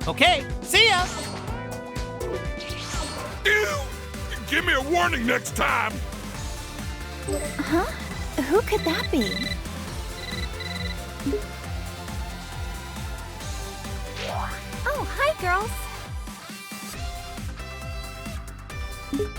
Okay, see ya! Ew! Give me a warning next time! Huh? Who could that be? Oh, hi, girls.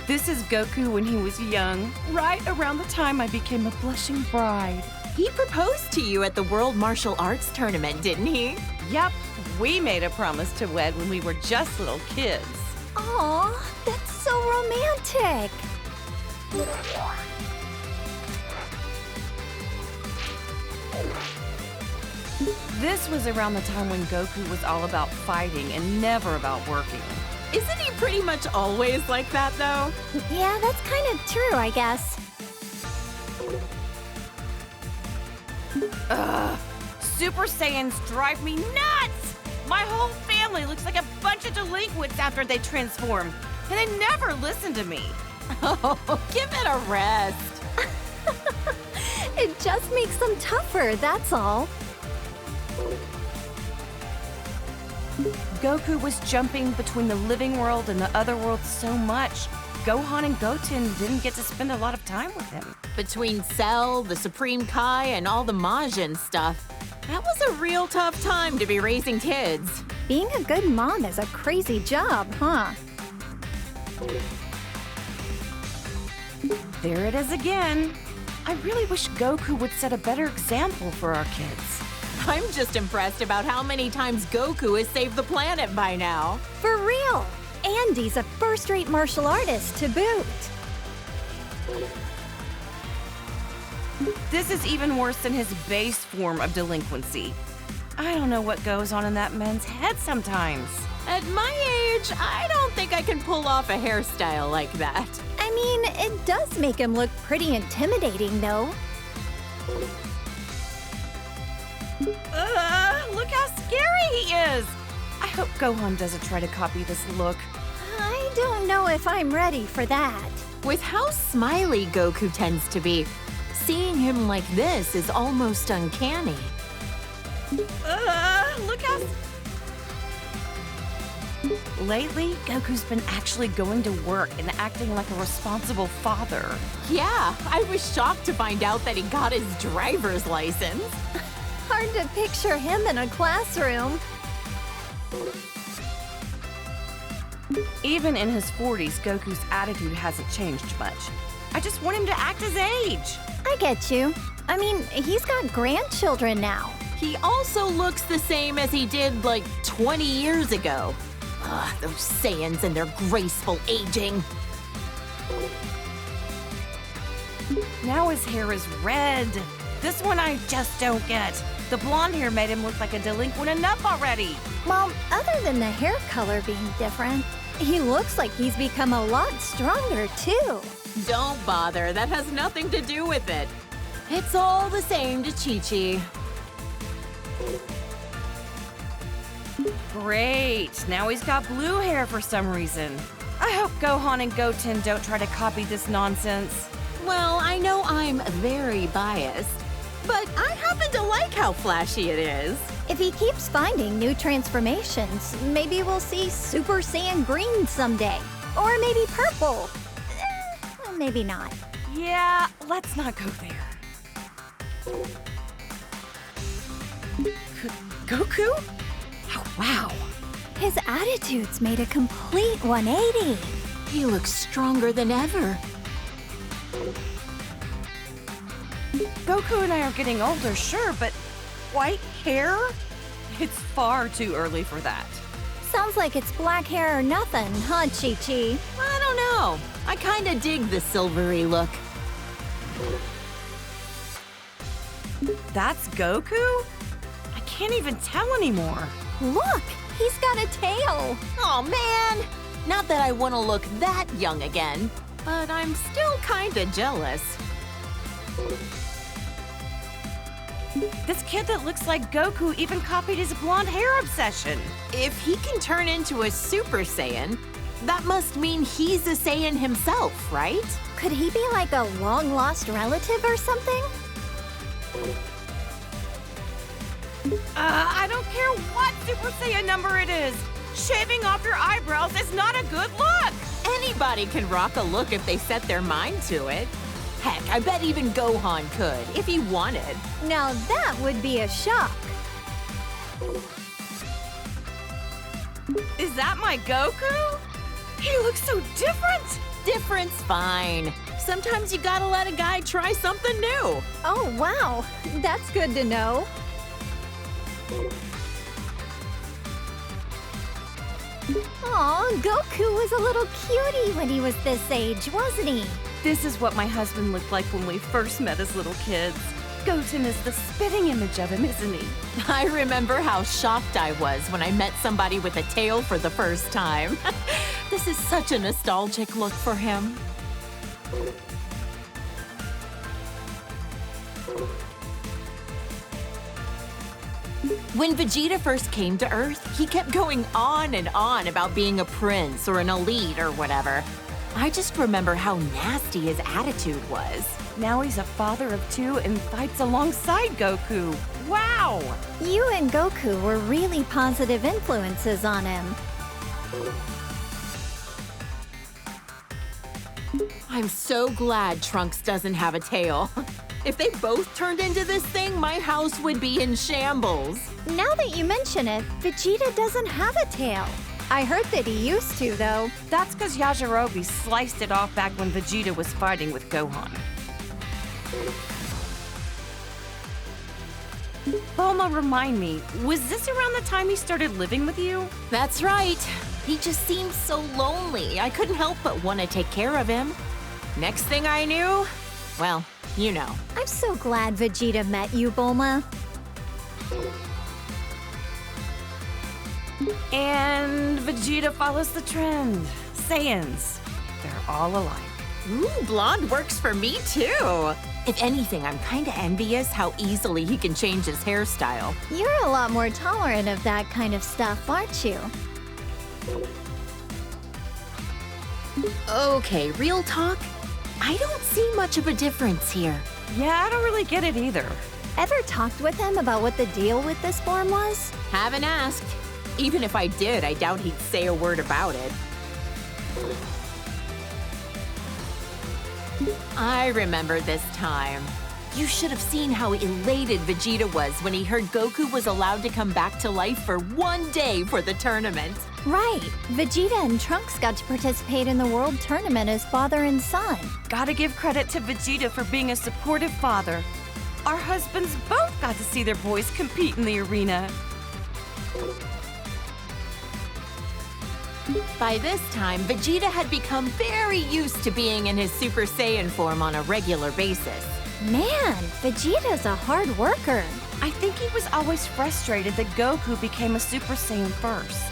This is Goku when he was young, right around the time I became a blushing bride. He proposed to you at the World Martial Arts Tournament, didn't he? Yep, we made a promise to wed when we were just little kids. Aw, that's so romantic. This was around the time when Goku was all about fighting and never about working. Isn't he pretty much always like that, though? Yeah, that's kind of true, I guess. Ugh, Super Saiyans drive me nuts! My whole family looks like a bunch of delinquents after they transform, and they never listen to me. Oh, give it a rest. It just makes them tougher, that's all. Goku was jumping between the living world and the other world so much, Gohan and Goten didn't get to spend a lot of time with him. Between Cell, the Supreme Kai, and all the Majin stuff, that was a real tough time to be raising kids. Being a good mom is a crazy job, huh? There it is again. I really wish Goku would set a better example for our kids. I'm just impressed about how many times Goku has saved the planet by now. For real! And he's a first-rate martial artist to boot. This is even worse than his base form of delinquency. I don't know what goes on in that man's head sometimes. At my age, I don't think I can pull off a hairstyle like that. I mean, it does make him look pretty intimidating, though. Look how scary he is! I hope Gohan doesn't try to copy this look. I don't know if I'm ready for that. With how smiley Goku tends to be, seeing him like this is almost uncanny. Look how... Lately, Goku's been actually going to work and acting like a responsible father. Yeah, I was shocked to find out that he got his driver's license. Hard to picture him in a classroom. Even in his 40s, Goku's attitude hasn't changed much. I just want him to act his age. I get you. I mean, he's got grandchildren now. He also looks the same as he did like 20 years ago. Ugh, those Saiyans and their graceful aging. Now his hair is red. This one I just don't get. The blonde hair made him look like a delinquent enough already. Well, other than the hair color being different, he looks like he's become a lot stronger, too. Don't bother, that has nothing to do with it. It's all the same to Chi-Chi. Great, now he's got blue hair for some reason. I hope Gohan and Goten don't try to copy this nonsense. Well, I know I'm very biased, but I happen to like how flashy it is. If he keeps finding new transformations, maybe we'll see Super Saiyan Green someday. Or maybe purple. Maybe not. Yeah, let's not go there. Goku? Oh, wow. His attitude's made a complete 180. He looks stronger than ever. Goku and I are getting older, sure, but white hair? It's far too early for that. Sounds like it's black hair or nothing, huh, Chi-Chi? I don't know. I kinda dig the silvery look. That's Goku? I can't even tell anymore. Look, he's got a tail. Oh man! Not that I want to look that young again, but I'm still kinda jealous. This kid that looks like Goku even copied his blonde hair obsession. If he can turn into a Super Saiyan, that must mean he's a Saiyan himself, right? Could he be like a long-lost relative or something? I don't care what Super Saiyan number it is. Shaving off your eyebrows is not a good look! Anybody can rock a look if they set their mind to it. Heck, I bet even Gohan could, if he wanted. Now that would be a shock. Is that my Goku? He looks so different! Different's fine. Sometimes you gotta let a guy try something new. Oh, wow. That's good to know. Aw, Goku was a little cutie when he was this age, wasn't he? This is what my husband looked like when we first met as little kids. Goten is the spitting image of him, isn't he? I remember how shocked I was when I met somebody with a tail for the first time. This is such a nostalgic look for him. When Vegeta first came to Earth, he kept going on and on about being a prince or an elite or whatever. I just remember how nasty his attitude was. Now he's a father of two and fights alongside Goku. Wow! You and Goku were really positive influences on him. I'm so glad Trunks doesn't have a tail. If they both turned into this thing, my house would be in shambles. Now that you mention it, Vegeta doesn't have a tail. I heard that he used to, though. That's because Yajirobe sliced it off back when Vegeta was fighting with Gohan. Bulma, remind me, was this around the time he started living with you? That's right. He just seemed so lonely. I couldn't help but want to take care of him. Next thing I knew, well, you know. I'm so glad Vegeta met you, Bulma. And Vegeta follows the trend. Saiyans, they're all alike. Ooh, blonde works for me too. If anything, I'm kind of envious how easily he can change his hairstyle. You're a lot more tolerant of that kind of stuff, aren't you? Okay, real talk. I don't see much of a difference here. Yeah, I don't really get it either. Ever talked with him about what the deal with this form was? Haven't asked. Even if I did, I doubt he'd say a word about it. I remember this time. You should have seen how elated Vegeta was when he heard Goku was allowed to come back to life for one day for the tournament. Right. Vegeta and Trunks got to participate in the World Tournament as father and son. Gotta give credit to Vegeta for being a supportive father. Our husbands both got to see their boys compete in the arena. By this time, Vegeta had become very used to being in his Super Saiyan form on a regular basis. Man, Vegeta's a hard worker. I think he was always frustrated that Goku became a Super Saiyan first.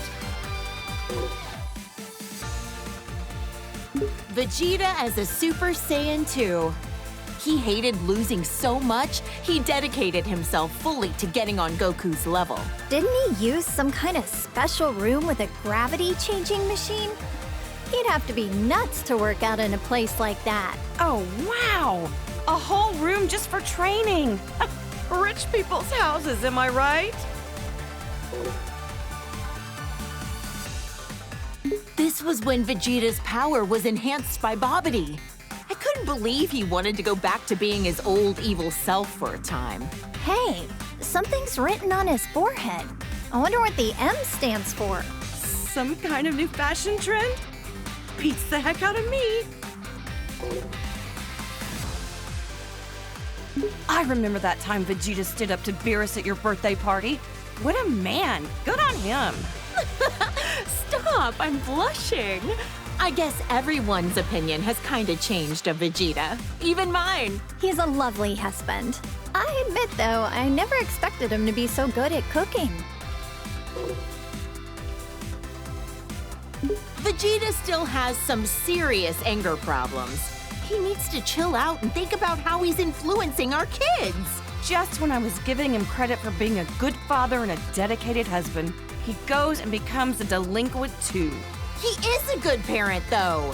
Vegeta as a Super Saiyan 2. He hated losing so much, he dedicated himself fully to getting on Goku's level. Didn't he use some kind of special room with a gravity-changing machine? He'd have to be nuts to work out in a place like that. Oh, wow! A whole room just for training! Rich people's houses, am I right? This was when Vegeta's power was enhanced by Babidi. I couldn't believe he wanted to go back to being his old evil self for a time. Hey, something's written on his forehead. I wonder what the M stands for. Some kind of new fashion trend? Beats the heck out of me. I remember that time Vegeta stood up to Beerus at your birthday party. What a man! Good on him! Stop, I'm blushing. I guess everyone's opinion has kind of changed of Vegeta, even mine. He's a lovely husband. I admit, though, I never expected him to be so good at cooking. Vegeta still has some serious anger problems. He needs to chill out and think about how he's influencing our kids. Just when I was giving him credit for being a good father and a dedicated husband, he goes and becomes a delinquent too. He is a good parent, though.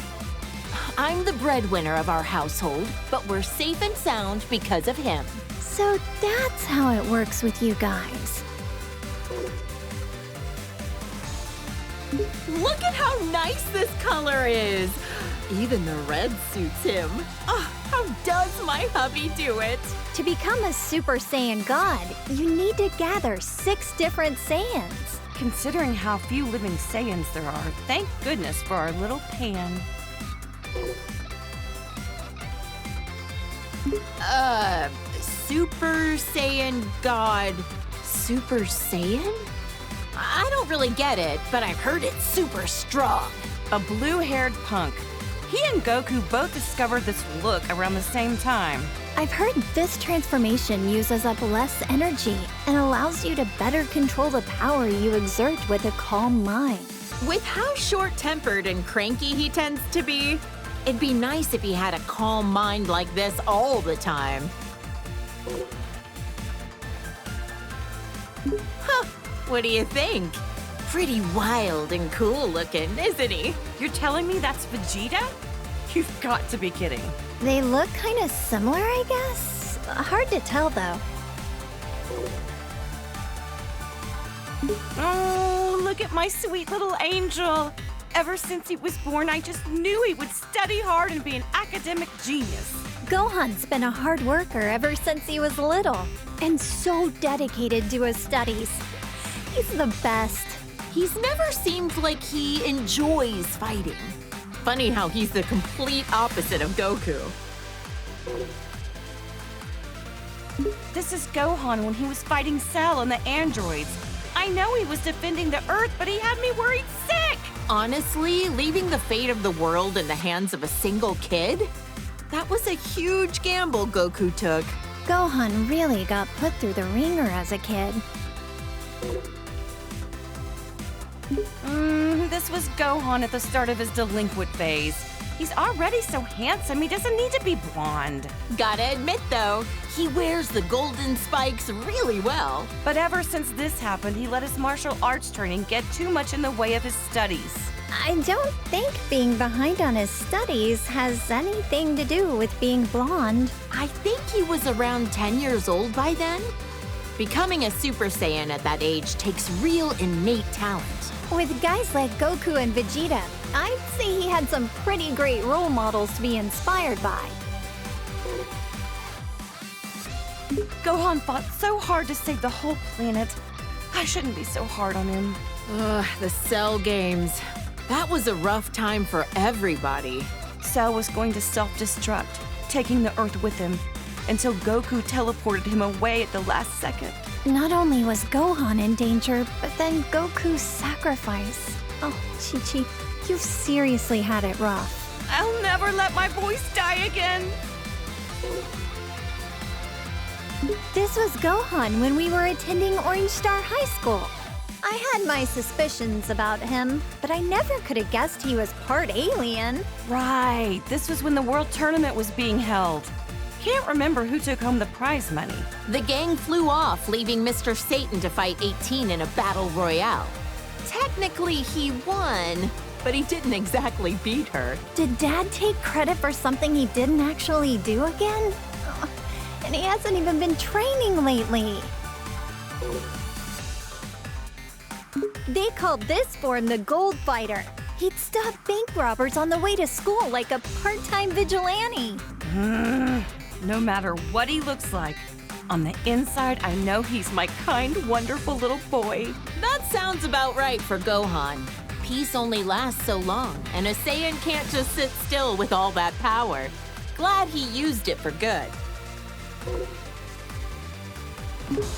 I'm the breadwinner of our household, but we're safe and sound because of him. So that's how it works with you guys. Look at how nice this color is. Even the red suits him. Oh, how does my hubby do it? To become a Super Saiyan God, you need to gather 6 different Saiyans. Considering how few living Saiyans there are, thank goodness for our little pan. Super Saiyan God. Super Saiyan? I don't really get it, but I've heard it's super strong. A blue-haired punk. He and Goku both discovered this look around the same time. I've heard this transformation uses up less energy and allows you to better control the power you exert with a calm mind. With how short-tempered and cranky he tends to be, it'd be nice if he had a calm mind like this all the time. Huh, what do you think? Pretty wild and cool looking, isn't he? You're telling me that's Vegeta? You've got to be kidding. They look kind of similar, I guess. Hard to tell, though. Oh, look at my sweet little angel. Ever since he was born, I just knew he would study hard and be an academic genius. Gohan's been a hard worker ever since he was little, and so dedicated to his studies. He's the best. He's never seemed like he enjoys fighting. Funny how he's the complete opposite of Goku. This is Gohan when he was fighting Cell and the androids. I know he was defending the Earth, but he had me worried sick. Honestly, leaving the fate of the world in the hands of a single kid? That was a huge gamble Goku took. Gohan really got put through the ringer as a kid. This was Gohan at the start of his delinquent phase. He's already so handsome, he doesn't need to be blonde. Gotta admit, though, he wears the golden spikes really well. But ever since this happened, he let his martial arts training get too much in the way of his studies. I don't think being behind on his studies has anything to do with being blonde. I think he was around 10 years old by then. Becoming a Super Saiyan at that age takes real innate talent. With guys like Goku and Vegeta, I'd say he had some pretty great role models to be inspired by. Gohan fought so hard to save the whole planet. I shouldn't be so hard on him. Ugh, the Cell games. That was a rough time for everybody. Cell was going to self-destruct, taking the Earth with him, until Goku teleported him away at the last second. Not only was Gohan in danger, but then Goku's sacrifice. Oh, Chi-Chi, you've seriously had it rough. I'll never let my voice die again. This was Gohan when we were attending Orange Star High School. I had my suspicions about him, but I never could have guessed he was part alien. Right, this was when the World Tournament was being held. Can't remember who took home the prize money. The gang flew off, leaving Mr. Satan to fight 18 in a battle royale. Technically, he won, but he didn't exactly beat her. Did Dad take credit for something he didn't actually do again? And he hasn't even been training lately. They called this form the Gold Fighter. He'd stop bank robbers on the way to school like a part-time vigilante. No matter what he looks like, on the inside, I know he's my kind, wonderful little boy. That sounds about right for Gohan. Peace only lasts so long, and a Saiyan can't just sit still with all that power. Glad he used it for good.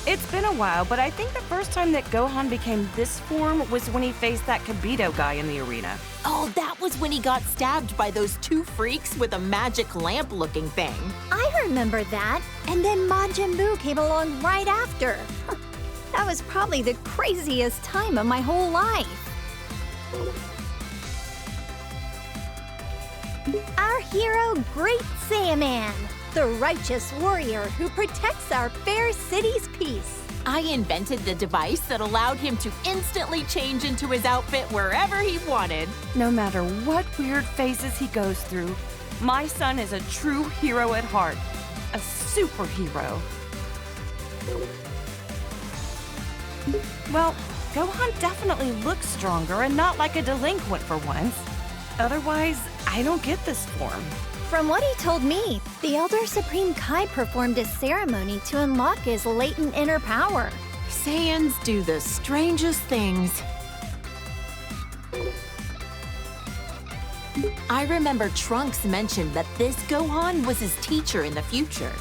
It's been a while, but I think the first time that Gohan became this form was when he faced that Kibito guy in the arena. Oh, that was when he got stabbed by those 2 freaks with a magic lamp-looking thing. I remember that, and then Majin Buu came along right after. That was probably the craziest time of my whole life. Our hero, Great Saiyaman, the righteous warrior who protects our fair city's peace. I invented the device that allowed him to instantly change into his outfit wherever he wanted. No matter what weird phases he goes through, my son is a true hero at heart. A superhero. Well, Gohan definitely looks stronger and not like a delinquent for once. Otherwise, I don't get this form. From what he told me, the Elder Supreme Kai performed a ceremony to unlock his latent inner power. Saiyans do the strangest things. I remember Trunks mentioned that this Gohan was his teacher in the future.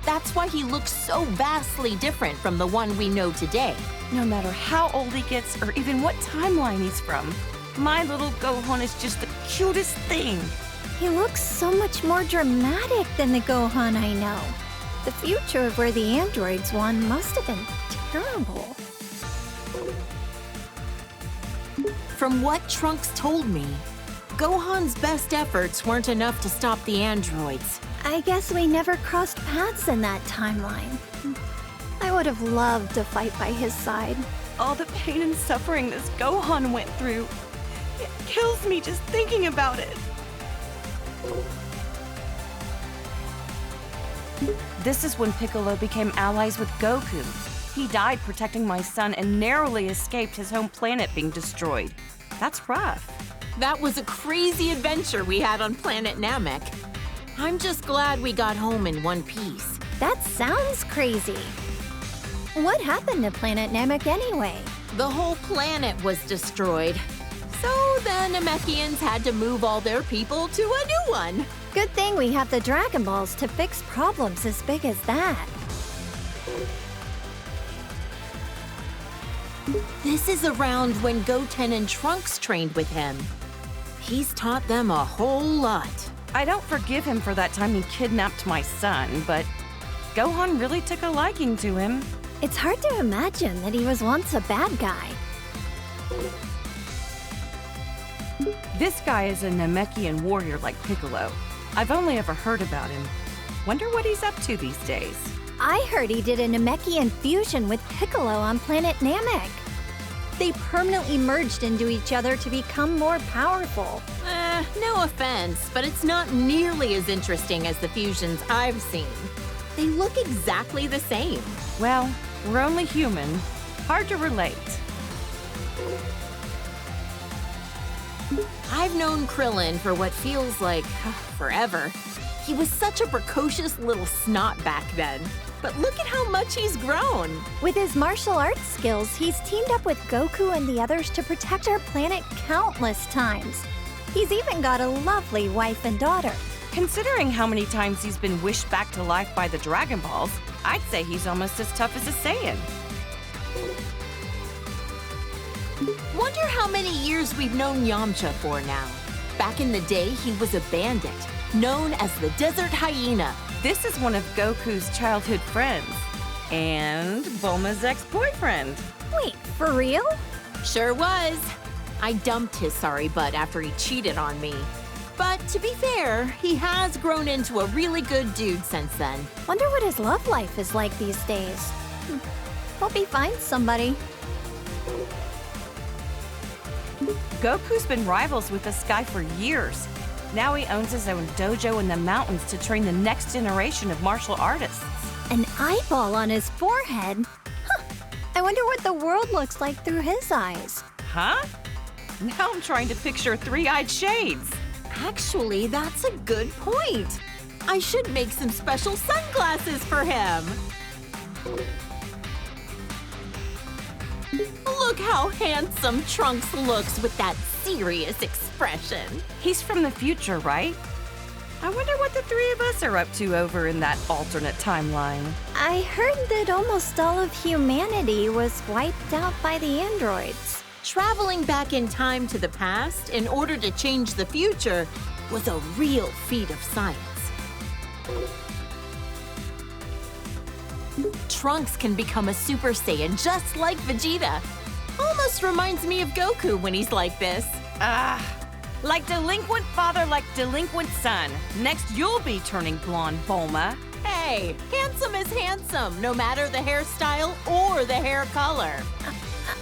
That's why he looks so vastly different from the one we know today. No matter how old he gets or even what timeline he's from, my little Gohan is just the cutest thing. He looks so much more dramatic than the Gohan I know. The future of where the androids won must have been terrible. From what Trunks told me, Gohan's best efforts weren't enough to stop the androids. I guess we never crossed paths in that timeline. I would have loved to fight by his side. All the pain and suffering this Gohan went through, it kills me just thinking about it. This is when Piccolo became allies with Goku. He died protecting my son and narrowly escaped his home planet being destroyed. That's rough. That was a crazy adventure we had on planet Namek. I'm just glad we got home in one piece. That sounds crazy. What happened to planet Namek anyway? The whole planet was destroyed. So the Namekians had to move all their people to a new one. Good thing we have the Dragon Balls to fix problems as big as that. This is around when Goten and Trunks trained with him. He's taught them a whole lot. I don't forgive him for that time he kidnapped my son, but Gohan really took a liking to him. It's hard to imagine that he was once a bad guy. This guy is a Namekian warrior like Piccolo. I've only ever heard about him. Wonder what he's up to these days. I heard he did a Namekian fusion with Piccolo on planet Namek. They permanently merged into each other to become more powerful. No offense, but it's not nearly as interesting as the fusions I've seen. They look exactly the same. Well, we're only human. Hard to relate. I've known Krillin for what feels like forever. He was such a precocious little snot back then. But look at how much he's grown. With his martial arts skills, he's teamed up with Goku and the others to protect our planet countless times. He's even got a lovely wife and daughter. Considering how many times he's been wished back to life by the Dragon Balls, I'd say he's almost as tough as a Saiyan. Wonder how many years we've known Yamcha for now. Back in the day, he was a bandit, known as the Desert Hyena. This is one of Goku's childhood friends. And Bulma's ex-boyfriend. Wait, for real? Sure was. I dumped his sorry butt after he cheated on me. But to be fair, he has grown into a really good dude since then. Wonder what his love life is like these days. Hope he finds somebody. Goku's been rivals with this guy for years. Now he owns his own dojo in the mountains to train the next generation of martial artists. An eyeball on his forehead? Huh. I wonder what the world looks like through his eyes. Huh? Now I'm trying to picture three-eyed shades. Actually, that's a good point. I should make some special sunglasses for him. Look how handsome Trunks looks with that serious expression. He's from the future, right? I wonder what the three of us are up to over in that alternate timeline. I heard that almost all of humanity was wiped out by the androids. Traveling back in time to the past in order to change the future was a real feat of science. Trunks can become a Super Saiyan just like Vegeta. Almost reminds me of Goku when he's like this. Like delinquent father, like delinquent son. Next, you'll be turning blonde, Bulma. Hey, handsome is handsome, no matter the hairstyle or the hair color.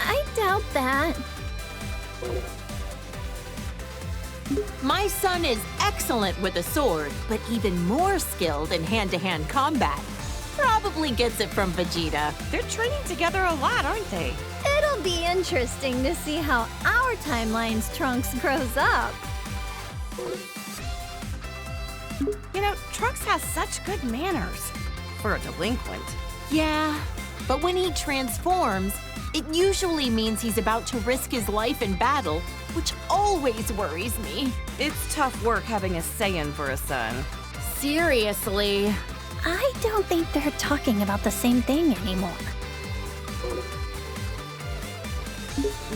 I doubt that. My son is excellent with a sword, but even more skilled in hand-to-hand combat. Probably gets it from Vegeta. They're training together a lot, aren't they? It'll be interesting to see how our timeline's Trunks grows up. You know, Trunks has such good manners for a delinquent. Yeah, but when he transforms, it usually means he's about to risk his life in battle, which always worries me. It's tough work having a Saiyan for a son. Seriously. I don't think they're talking about the same thing anymore.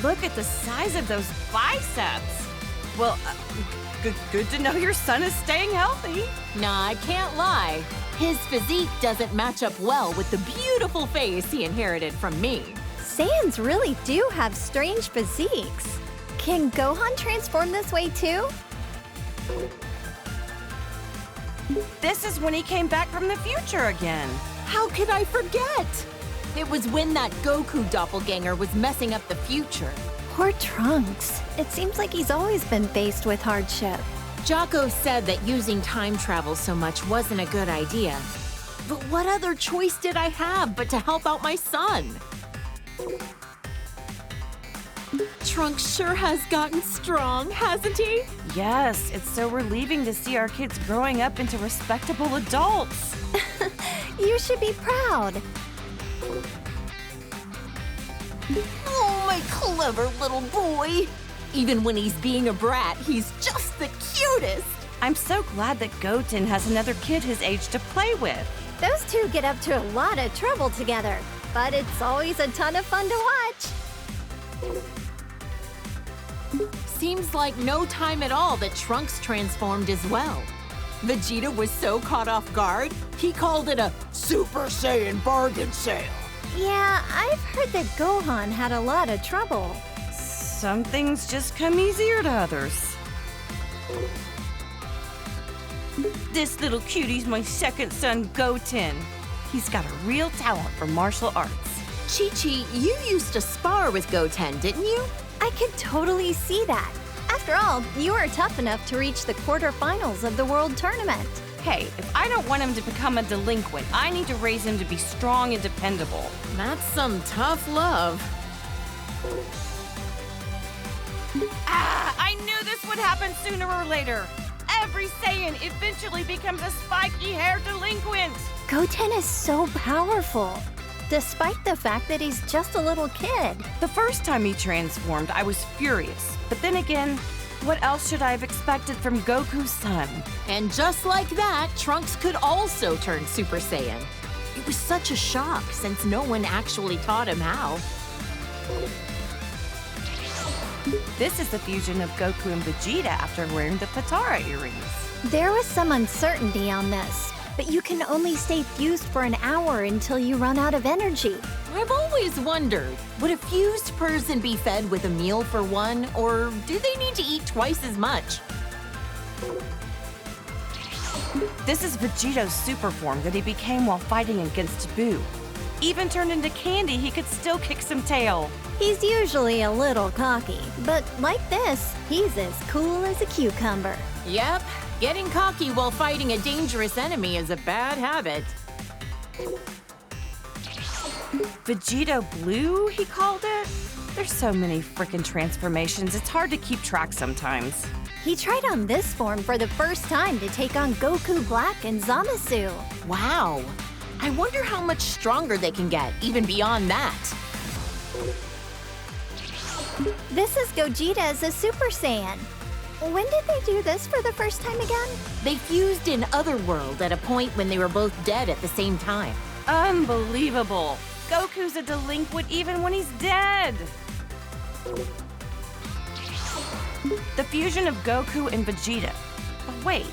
Look at the size of those biceps. Well, good to know your son is staying healthy. Nah, I can't lie. His physique doesn't match up well with the beautiful face he inherited from me. Saiyans really do have strange physiques. Can Gohan transform this way too? This is when he came back from the future again. How could I forget? It was when that Goku doppelganger was messing up the future. Poor Trunks. It seems like he's always been faced with hardship. Jocko said that using time travel so much wasn't a good idea. But what other choice did I have but to help out my son? Trunks sure has gotten strong, hasn't he? Yes, it's so relieving to see our kids growing up into respectable adults. You should be proud. Oh, my clever little boy. Even when he's being a brat, he's just the cutest. I'm so glad that Goten has another kid his age to play with. Those two get up to a lot of trouble together, but it's always a ton of fun to watch. Seems like no time at all that Trunks transformed as well. Vegeta was so caught off guard, he called it a Super Saiyan bargain sale. Yeah, I've heard that Gohan had a lot of trouble. Some things just come easier to others. This little cutie's my second son, Goten. He's got a real talent for martial arts. Chi-Chi, you used to spar with Goten, didn't you? I could totally see that. After all, you are tough enough to reach the quarterfinals of the World Tournament. Hey, if I don't want him to become a delinquent, I need to raise him to be strong and dependable. That's some tough love. I knew this would happen sooner or later. Every Saiyan eventually becomes a spiky-haired delinquent. Goten is so powerful, despite the fact that he's just a little kid. The first time he transformed, I was furious. But then again, what else should I have expected from Goku's son? And just like that, Trunks could also turn Super Saiyan. It was such a shock since no one actually taught him how. This is the fusion of Goku and Vegeta after wearing the Patara earrings. There was some uncertainty on this, but you can only stay fused for an hour until you run out of energy. I've always wondered, would a fused person be fed with a meal for one, or do they need to eat twice as much? This is Vegeto's super form that he became while fighting against Buu. Even turned into candy, he could still kick some tail. He's usually a little cocky, but like this, he's as cool as a cucumber. Yep, getting cocky while fighting a dangerous enemy is a bad habit. Vegito Blue, he called it? There's so many frickin' transformations, it's hard to keep track sometimes. He tried on this form for the first time to take on Goku Black and Zamasu. Wow. I wonder how much stronger they can get, even beyond that. This is Gogeta as a Super Saiyan. When did they do this for the first time again? They fused in Otherworld at a point when they were both dead at the same time. Unbelievable! Goku's a delinquent even when he's dead! The fusion of Goku and Vegeta. But wait,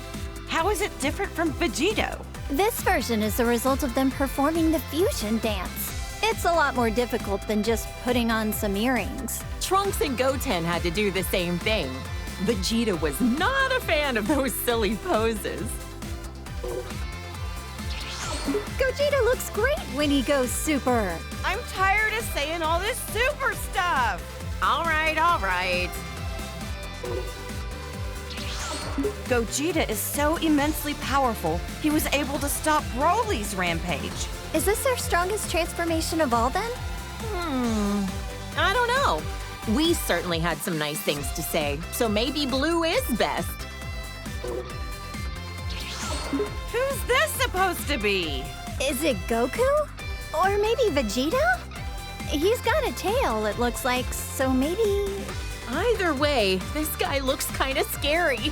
how is it different from Vegito? This version is the result of them performing the fusion dance. It's a lot more difficult than just putting on some earrings. Trunks and Goten had to do the same thing. Vegeta was not a fan of those silly poses. Gogeta looks great when he goes super. I'm tired of saying all this super stuff! All right, all right. Gogeta is so immensely powerful, he was able to stop Broly's rampage. Is this our strongest transformation of all then? I don't know. We certainly had some nice things to say, so maybe blue is best. Who's this supposed to be? Is it Goku? Or maybe Vegeta? He's got a tail, it looks like, so maybe... Either way, this guy looks kind of scary.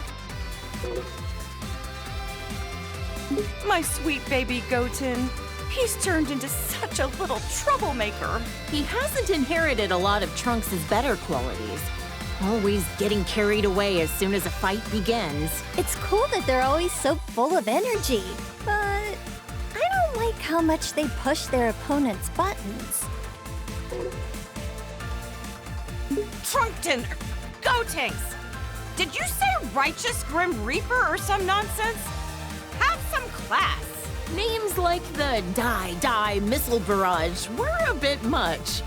My sweet baby Goten. He's turned into such a little troublemaker. He hasn't inherited a lot of Trunks' better qualities. Always getting carried away as soon as a fight begins. It's cool that they're always so full of energy, but I don't like how much they push their opponent's buttons. Trunkton! Gotenks! Did you say Righteous Grim Reaper or some nonsense? Have some class! Names like the Die Missile Barrage were a bit much.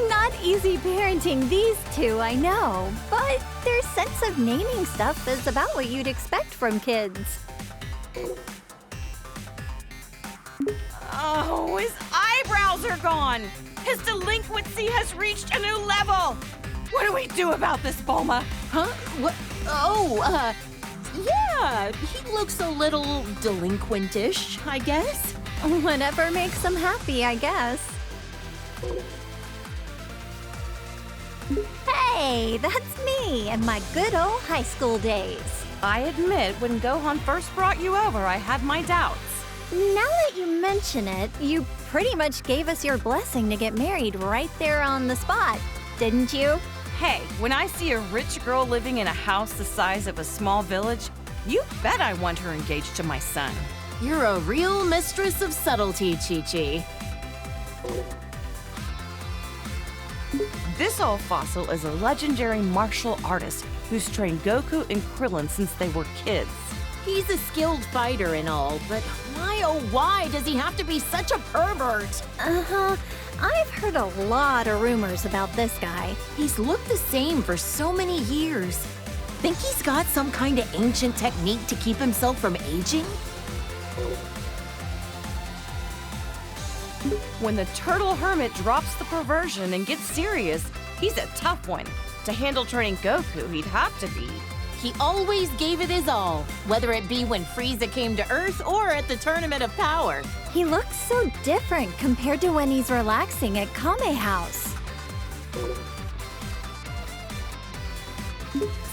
Not easy parenting these two, I know, but their sense of naming stuff is about what you'd expect from kids. Oh, his eyebrows are gone! His delinquency has reached a new level! What do we do about this, Bulma? Huh? What? Oh, yeah, he looks a little delinquentish, I guess. Whatever makes them happy, I guess. Hey, that's me and my good old high school days. I admit, when Gohan first brought you over, I had my doubts. Now that you mention it, you pretty much gave us your blessing to get married right there on the spot, didn't you? Hey, when I see a rich girl living in a house the size of a small village, you bet I want her engaged to my son. You're a real mistress of subtlety, Chi-Chi. This old fossil is a legendary martial artist who's trained Goku and Krillin since they were kids. He's a skilled fighter and all, but why oh why does he have to be such a pervert? Uh-huh. I've heard a lot of rumors about this guy. He's looked the same for so many years. Think he's got some kind of ancient technique to keep himself from aging? When the turtle hermit drops the perversion and gets serious, he's a tough one. To handle training Goku, he'd have to be. He always gave it his all, whether it be when Frieza came to Earth or at the Tournament of Power. He looks so different compared to when he's relaxing at Kame House.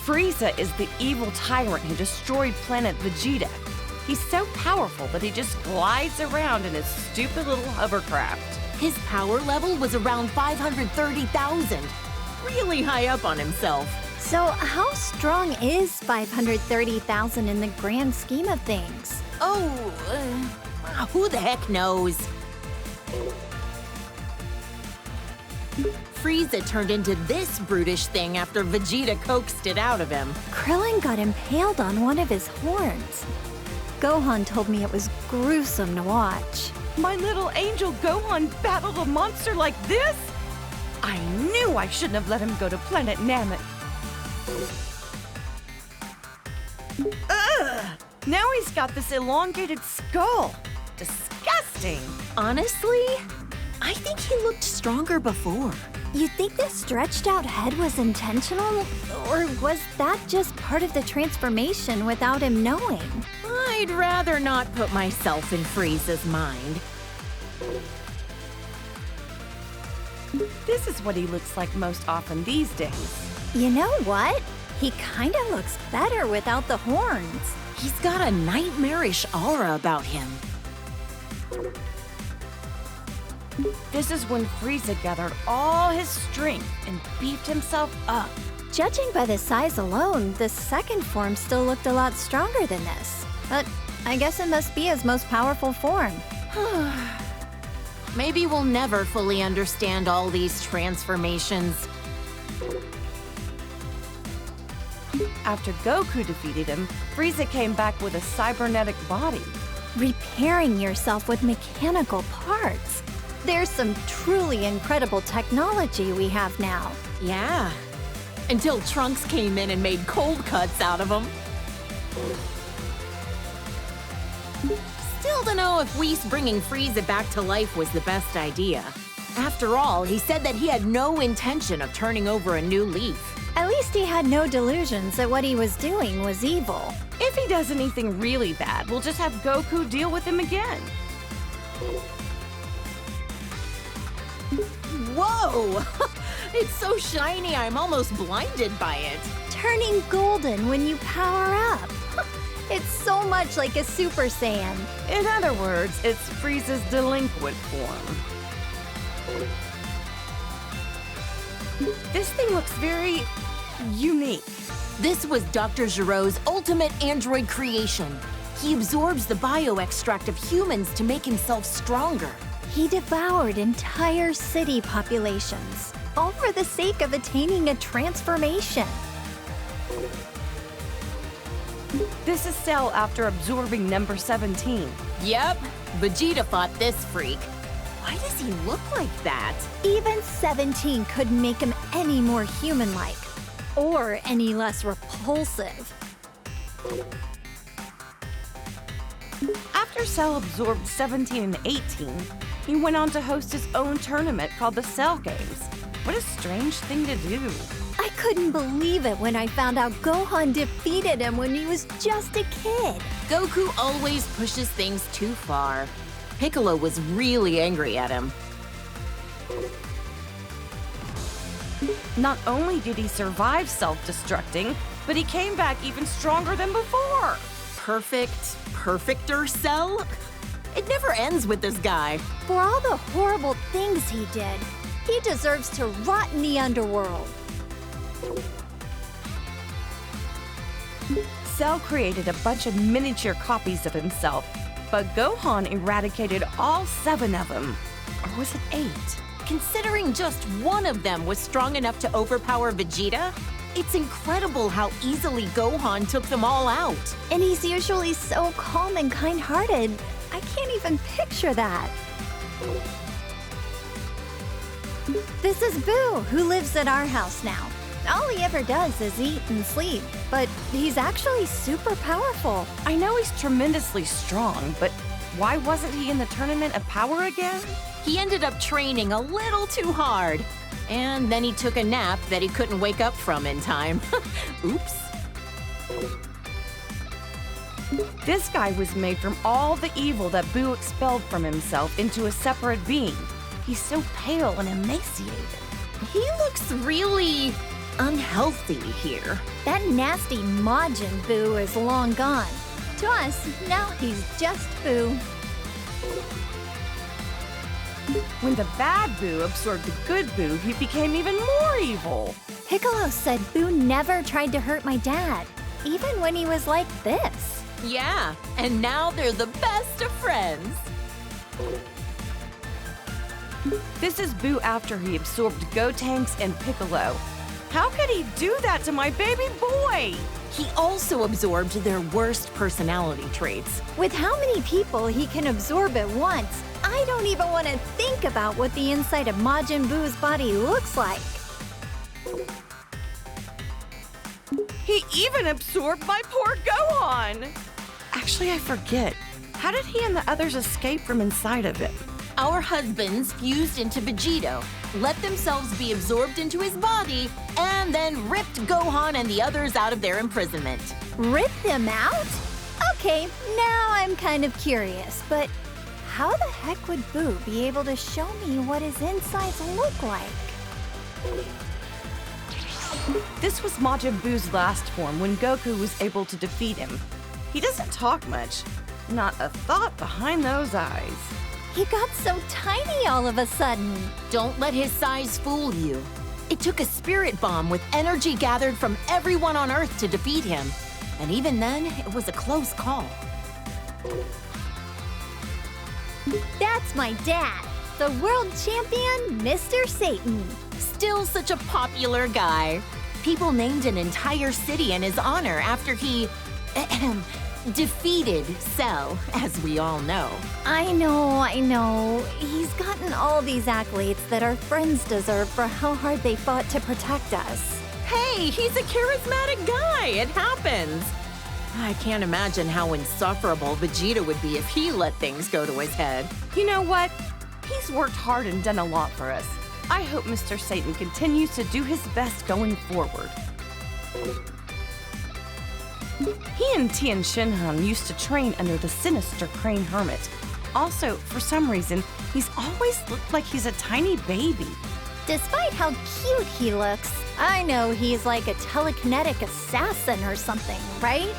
Frieza is the evil tyrant who destroyed planet Vegeta. He's so powerful that he just glides around in his stupid little hovercraft. His power level was around 530,000. Really high up on himself. So how strong is 530,000 in the grand scheme of things? Oh, who the heck knows? Frieza turned into this brutish thing after Vegeta coaxed it out of him. Krillin got impaled on one of his horns. Gohan told me it was gruesome to watch. My little angel Gohan battled a monster like this? I knew I shouldn't have let him go to planet Namek. Ugh! Now he's got this elongated skull. Disgusting. Honestly, I think he looked stronger before. You think the stretched out head was intentional? Or was that just part of the transformation without him knowing? I'd rather not put myself in Frieza's mind. This is what he looks like most often these days. You know what? He kinda looks better without the horns. He's got a nightmarish aura about him. This is when Frieza gathered all his strength and beefed himself up. Judging by the size alone, the second form still looked a lot stronger than this. But I guess it must be his most powerful form. Maybe we'll never fully understand all these transformations. After Goku defeated him, Frieza came back with a cybernetic body. Repairing yourself with mechanical parts. There's some truly incredible technology we have now. Yeah. Until Trunks came in and made cold cuts out of him. Still don't know if Whis bringing Frieza back to life was the best idea. After all, he said that he had no intention of turning over a new leaf. At least he had no delusions that what he was doing was evil. If he does anything really bad, we'll just have Goku deal with him again. Whoa! It's so shiny, I'm almost blinded by it. Turning golden when you power up. It's so much like a Super Saiyan. In other words, it's Frieza's delinquent form. This thing looks very unique. This was Dr. Giro's ultimate android creation. He absorbs the bioextract of humans to make himself stronger. He devoured entire city populations, all for the sake of attaining a transformation. This is Cell after absorbing number 17. Yep, Vegeta fought this freak. Why does he look like that? Even 17 couldn't make him any more human-like, or any less repulsive. After Cell absorbed 17 and 18, he went on to host his own tournament called the Cell Games. What a strange thing to do. I couldn't believe it when I found out Gohan defeated him when he was just a kid. Goku always pushes things too far. Piccolo was really angry at him. Not only did he survive self-destructing, but he came back even stronger than before. Perfecter Cell? It never ends with this guy. For all the horrible things he did, he deserves to rot in the underworld. Cell created a bunch of miniature copies of himself, but Gohan eradicated all 7 of them. Or was it 8? Considering just one of them was strong enough to overpower Vegeta, it's incredible how easily Gohan took them all out. And he's usually so calm and kind-hearted. I can't even picture that. This is Boo, who lives at our house now. All he ever does is eat and sleep, but he's actually super powerful. I know he's tremendously strong, but why wasn't he in the Tournament of Power again? He ended up training a little too hard. And then he took a nap that he couldn't wake up from in time. Oops. This guy was made from all the evil that Boo expelled from himself into a separate being. He's so pale and emaciated. He looks really unhealthy here. That nasty Majin Buu is long gone. To us, now he's just Boo. When the bad Boo absorbed the good Boo, he became even more evil. Piccolo said Boo never tried to hurt my dad, even when he was like this. Yeah, and now they're the best of friends. This is Boo after he absorbed Gotenks and Piccolo. How could he do that to my baby boy? He also absorbed their worst personality traits. With how many people he can absorb at once, I don't even want to think about what the inside of Majin Buu's body looks like. He even absorbed my poor Gohan! Actually, I forget. How did he and the others escape from inside of him? Our husbands fused into Vegito, let themselves be absorbed into his body, and then ripped Gohan and the others out of their imprisonment. Rip them out? Okay, now I'm kind of curious, but how the heck would Boo be able to show me what his insides look like? This was Majin Buu's last form when Goku was able to defeat him. He doesn't talk much. Not a thought behind those eyes. He got so tiny all of a sudden. Don't let his size fool you. It took a spirit bomb with energy gathered from everyone on Earth to defeat him. And even then, it was a close call. That's my dad, the world champion, Mr. Satan. Still such a popular guy. People named an entire city in his honor after he defeated Cell, as we all know. I know. He's gotten all these accolades that our friends deserve for how hard they fought to protect us. Hey, he's a charismatic guy. It happens. I can't imagine how insufferable Vegeta would be if he let things go to his head. You know what? He's worked hard and done a lot for us. I hope Mr. Satan continues to do his best going forward. He and Tien Shinhan used to train under the sinister Crane Hermit. Also, for some reason, he's always looked like he's a tiny baby. Despite how cute he looks, I know he's like a telekinetic assassin or something, right?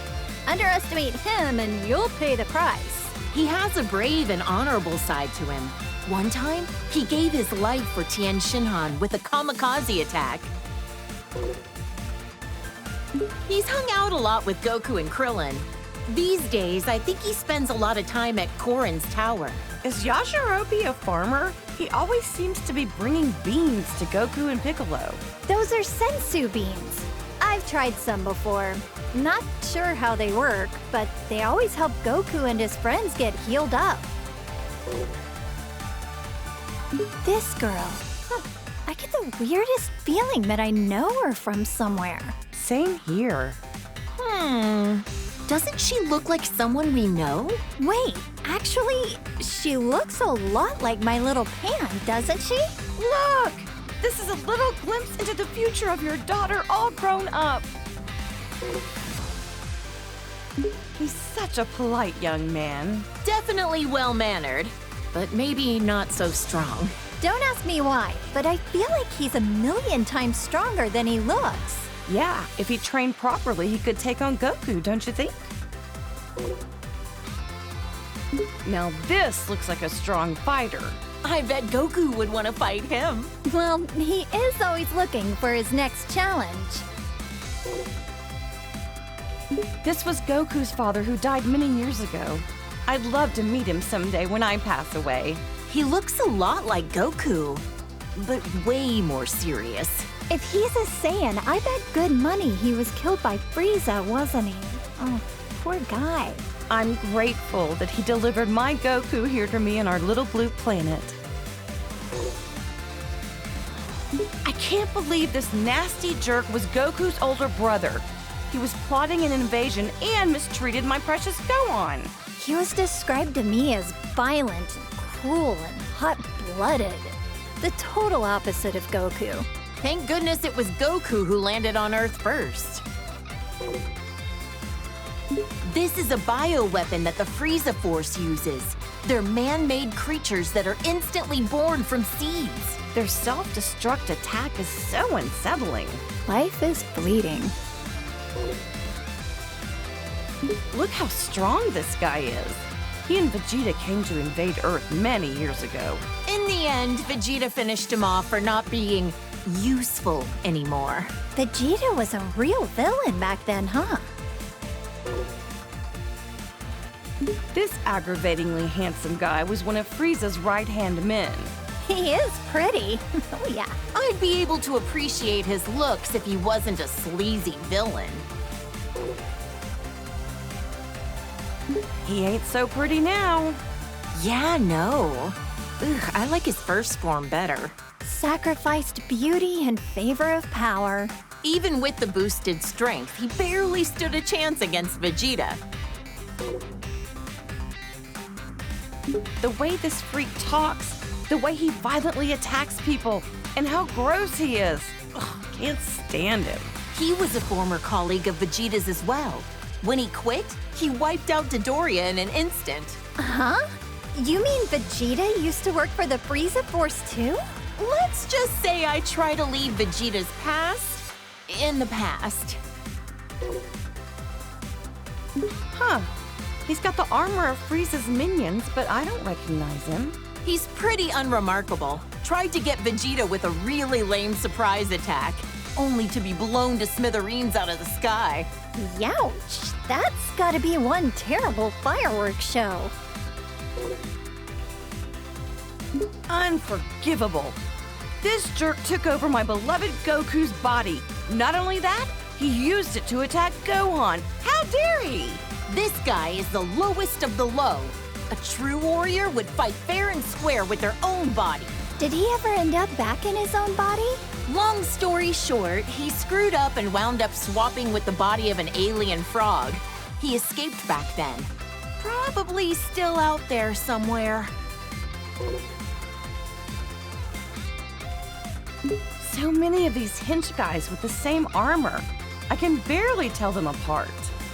Underestimate him and you'll pay the price. He has a brave and honorable side to him. One time, he gave his life for Tien Shinhan with a kamikaze attack. He's hung out a lot with Goku and Krillin. These days, I think he spends a lot of time at Korin's tower. Is Yajirobe a farmer? He always seems to be bringing beans to Goku and Piccolo. Those are sensu beans. I've tried some before. Not sure how they work, but they always help Goku and his friends get healed up. This girl. I get the weirdest feeling that I know her from somewhere. Same here. Doesn't she look like someone we know? Wait, actually, she looks a lot like my little Pan, doesn't she? Look! This is a little glimpse into the future of your daughter all grown up. He's such a polite young man. Definitely well-mannered, but maybe not so strong. Don't ask me why, but I feel like he's a million times stronger than he looks. Yeah, if he trained properly, he could take on Goku, don't you think? Now this looks like a strong fighter. I bet Goku would want to fight him. Well, he is always looking for his next challenge. This was Goku's father who died many years ago. I'd love to meet him someday when I pass away. He looks a lot like Goku, but way more serious. If he's a Saiyan, I bet good money he was killed by Frieza, wasn't he? Oh, poor guy. I'm grateful that he delivered my Goku here to me on our little blue planet. I can't believe this nasty jerk was Goku's older brother. He was plotting an invasion and mistreated my precious Gohan. He was described to me as violent and cruel and hot-blooded. The total opposite of Goku. Thank goodness it was Goku who landed on Earth first. This is a bioweapon that the Frieza Force uses. They're man-made creatures that are instantly born from seeds. Their self-destruct attack is so unsettling. Life is fleeting. Look how strong this guy is. He and Vegeta came to invade Earth many years ago. In the end, Vegeta finished him off for not being useful anymore. Vegeta was a real villain back then, huh? This aggravatingly handsome guy was one of Frieza's right-hand men. He is pretty. Oh, yeah. I'd be able to appreciate his looks if he wasn't a sleazy villain. He ain't so pretty now. Yeah, no. Ugh, I like his first form better. Sacrificed beauty in favor of power. Even with the boosted strength, he barely stood a chance against Vegeta. The way this freak talks, the way he violently attacks people, and how gross he is. Ugh, can't stand him. He was a former colleague of Vegeta's as well. When he quit, he wiped out Dodoria in an instant. Huh? You mean Vegeta used to work for the Frieza Force too? Let's just say I try to leave Vegeta's past in the past. Huh. He's got the armor of Frieza's minions, but I don't recognize him. He's pretty unremarkable. Tried to get Vegeta with a really lame surprise attack, only to be blown to smithereens out of the sky. Youch! That's gotta be one terrible fireworks show. Unforgivable. This jerk took over my beloved Goku's body. Not only that, he used it to attack Gohan. How dare he? This guy is the lowest of the low. A true warrior would fight fair and square with their own body. Did he ever end up back in his own body? Long story short, he screwed up and wound up swapping with the body of an alien frog. He escaped back then. Probably still out there somewhere. So many of these hench guys with the same armor. I can barely tell them apart.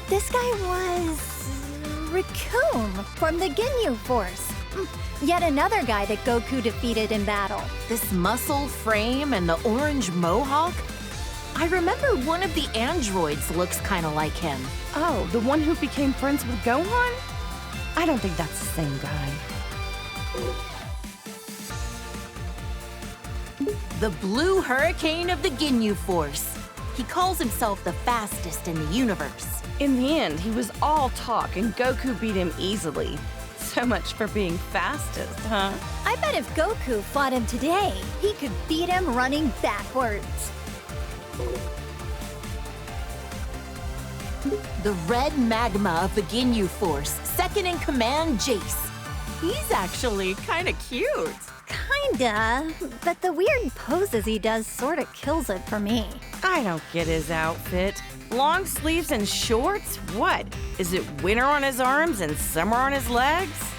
This guy was Raccoon from the Ginyu Force. Yet another guy that Goku defeated in battle. This muscle frame and the orange mohawk? I remember one of the androids looks kind of like him. Oh, the one who became friends with Gohan? I don't think that's the same guy. The Blue Hurricane of the Ginyu Force. He calls himself the fastest in the universe. In the end, he was all talk and Goku beat him easily. So much for being fastest, huh? I bet if Goku fought him today, he could beat him running backwards. The red magma of the Ginyu Force, second in command, Jace. He's actually kind of cute. Kinda, but the weird poses he does sorta kills it for me. I don't get his outfit. Long sleeves and shorts? What? Is it winter on his arms and summer on his legs?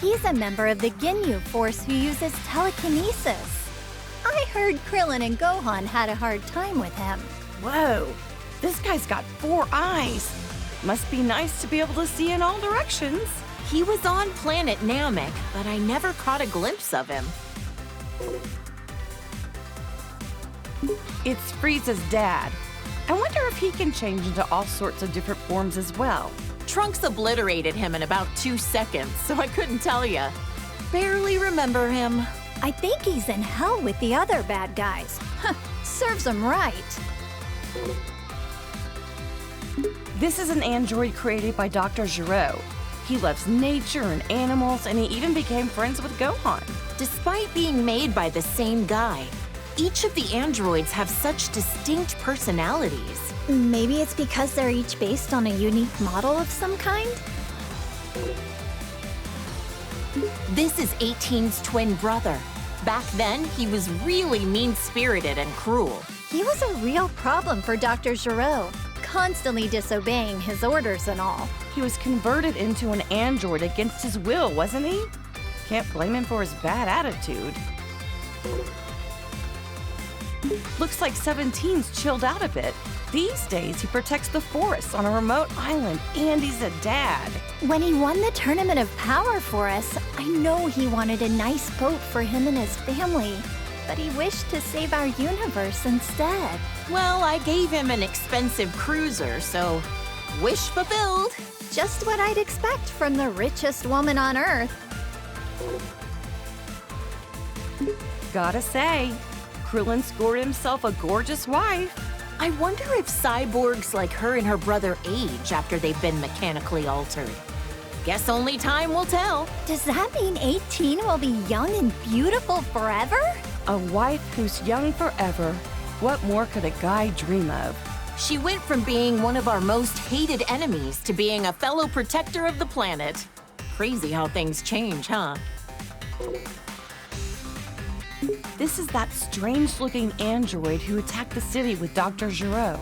He's a member of the Ginyu Force who uses telekinesis. I heard Krillin and Gohan had a hard time with him. Whoa, this guy's got 4 eyes. Must be nice to be able to see in all directions. He was on planet Namek, but I never caught a glimpse of him. It's Frieza's dad. I wonder if he can change into all sorts of different forms as well. Trunks obliterated him in about 2 seconds, so I couldn't tell ya. Barely remember him. I think he's in hell with the other bad guys. Serves him right. This is an android created by Dr. Giro. He loves nature and animals, and he even became friends with Gohan. Despite being made by the same guy, each of the androids have such distinct personalities. Maybe it's because they're each based on a unique model of some kind? This is 18's twin brother. Back then, he was really mean-spirited and cruel. He was a real problem for Dr. Giro, constantly disobeying his orders and all. He was converted into an android against his will, wasn't he? Can't blame him for his bad attitude. Looks like 17's chilled out a bit. These days, he protects the forests on a remote island, and he's a dad. When he won the Tournament of Power for us, I know he wanted a nice boat for him and his family, but he wished to save our universe instead. Well, I gave him an expensive cruiser, so wish fulfilled. Just what I'd expect from the richest woman on Earth. Gotta say, Krillin scored himself a gorgeous wife. I wonder if cyborgs like her and her brother age after they've been mechanically altered. Guess only time will tell. Does that mean 18 will be young and beautiful forever? A wife who's young forever. What more could a guy dream of? She went from being one of our most hated enemies to being a fellow protector of the planet. Crazy how things change, huh? This is that strange-looking android who attacked the city with Dr. Giro.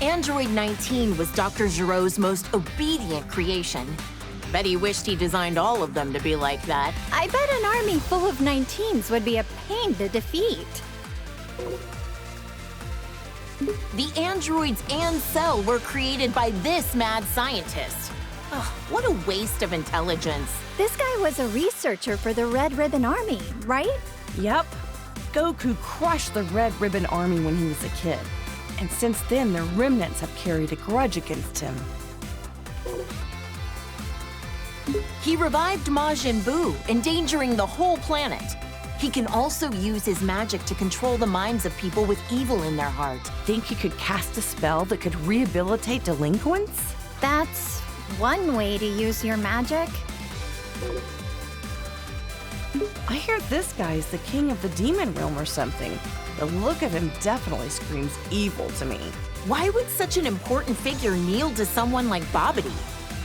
Android 19 was Dr. Giro's most obedient creation. Bet he wished he designed all of them to be like that. I bet an army full of 19s would be a pain to defeat. The androids and Cell were created by this mad scientist. Ugh, what a waste of intelligence. This guy was a researcher for the Red Ribbon Army, right? Yep. Goku crushed the Red Ribbon Army when he was a kid. And since then, the remnants have carried a grudge against him. He revived Majin Buu, endangering the whole planet. He can also use his magic to control the minds of people with evil in their heart. Think he could cast a spell that could rehabilitate delinquents? That's one way to use your magic. I hear this guy is the king of the demon realm or something. The look of him definitely screams evil to me. Why would such an important figure kneel to someone like Babidi?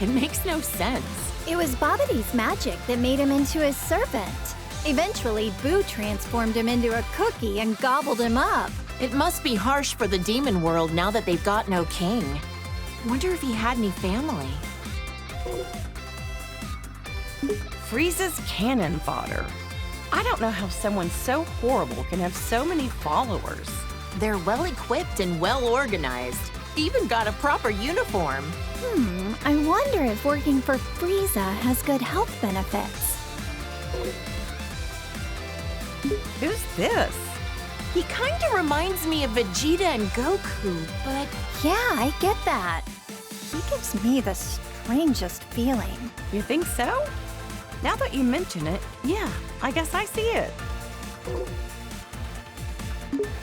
It makes no sense. It was Babidi's magic that made him into his servant. Eventually, Boo transformed him into a cookie and gobbled him up. It must be harsh for the demon world now that they've got no king. Wonder if he had any family. Frieza's cannon fodder. I don't know how someone so horrible can have so many followers. They're well-equipped and well-organized. Even got a proper uniform. I wonder if working for Frieza has good health benefits. Who's this? He kinda reminds me of Vegeta and Goku, but Yeah, I get that. He gives me the strangest feeling. You think so? Now that you mention it, yeah, I guess I see it.